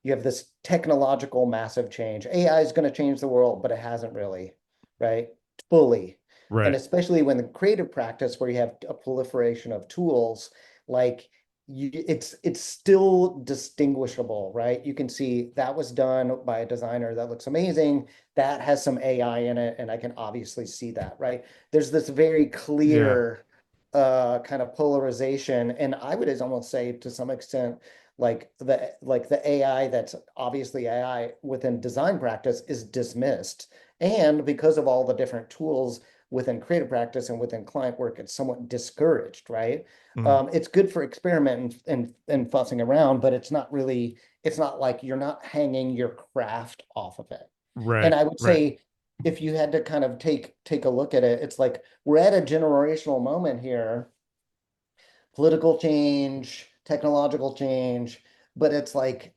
you have this technological massive change. AI is going to change the world, but it hasn't really, right? Fully. And Right. especially when the creative practice where you have a proliferation of tools, like it's still distinguishable, right? You can see that was done by a designer that looks amazing. That has some AI in it, and I can obviously see that, right? There's this very Yeah. clear kind of polarization, and I would almost say to some extent, like the AI that's obviously AI within design practice is dismissed. And because of all the different tools within creative practice and within client work, it's somewhat discouraged, right? Mm. It's good for experimenting and fussing around, but it's not like you're not hanging your craft off of it. And Right. I would Right. say if you had to kind of take a look at it, it's like we're at a generational moment here, political change, technological change, but it's like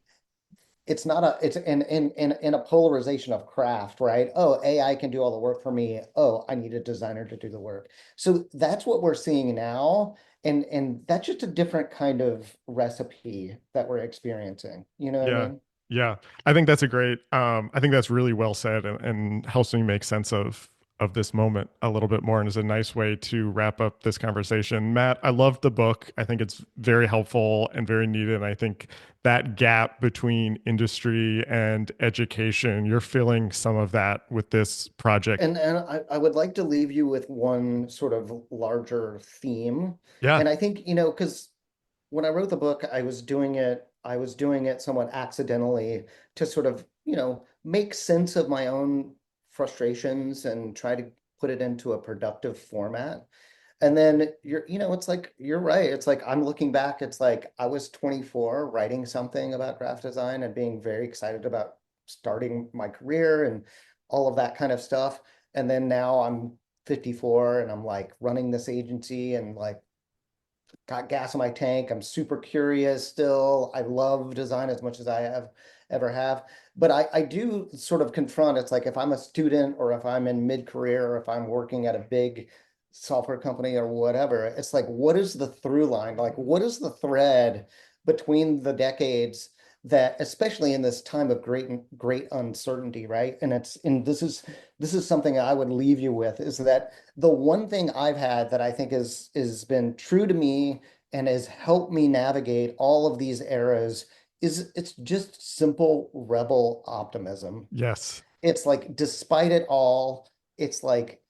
it's not a it's in a polarization of craft, right? Oh, AI can do all the work for me. Oh, I need a designer to do the work. So that's what we're seeing now. And that's just a different kind of recipe that we're experiencing. You know what I Yeah. mean? Yeah. I think that's a great I think that's really well said and helps me make sense of this moment a little bit more and is a nice way to wrap up this conversation. Matt, I love the book. I think it's very helpful and very needed. And I think that gap between industry and education, you're filling some of that with this project. And I would like to leave you with one sort of larger theme. Yeah. And I think, because when I wrote the book, I was doing it somewhat accidentally to sort of, make sense of my own frustrations and try to put it into a productive format. And then it's like you're right. It's like I'm looking back, it's like I was 24 writing something about graphic design and being very excited about starting my career and all of that kind of stuff. And then now I'm 54 and I'm like running this agency and like got gas in my tank. I'm super curious still. I love design as much as I have ever have. But I do sort of confront, it's like if I'm a student or if I'm in mid-career or if I'm working at a big software company or whatever, it's like, what is the through line? Like, what is the thread between the decades that, especially in this time of great uncertainty, right? And this is something I would leave you with is that the one thing I've had that I think is been true to me and has helped me navigate all of these eras is it's just simple rebel optimism. Yes. It's like, despite it all, it's like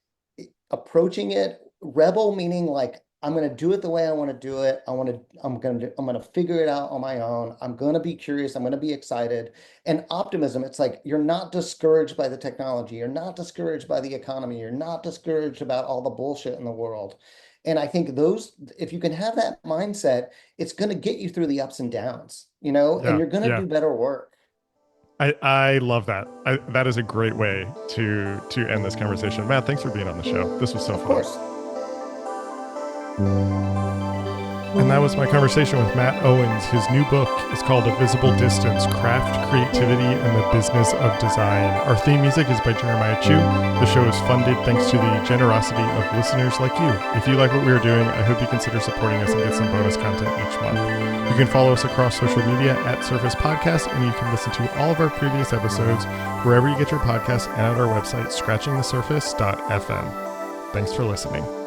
approaching it rebel, meaning like, I'm going to do it the way I want to do it. I'm going to figure it out on my own. I'm going to be curious. I'm going to be excited. And optimism, it's like, you're not discouraged by the technology. You're not discouraged by the economy. You're not discouraged about all the bullshit in the world. And I think if you can have that mindset, it's going to get you through the ups and downs, and Yeah. you're going to Yeah. do better work. I love that. That is a great way to end this conversation. Matt, thanks for being on the show. This was so Of fun. course. And that was my conversation with Matt Owens. His new book is called A Visible Distance, Craft, Creativity, and the Business of Design. Our theme music is by Jeremiah Chu. The show is funded thanks to the generosity of listeners like you. If you like what we are doing, I hope you consider supporting us and get some bonus content each month. You can follow us across social media at Surface Podcast, and you can listen to all of our previous episodes wherever you get your podcasts and at our website, scratchingthesurface.fm. Thanks for listening.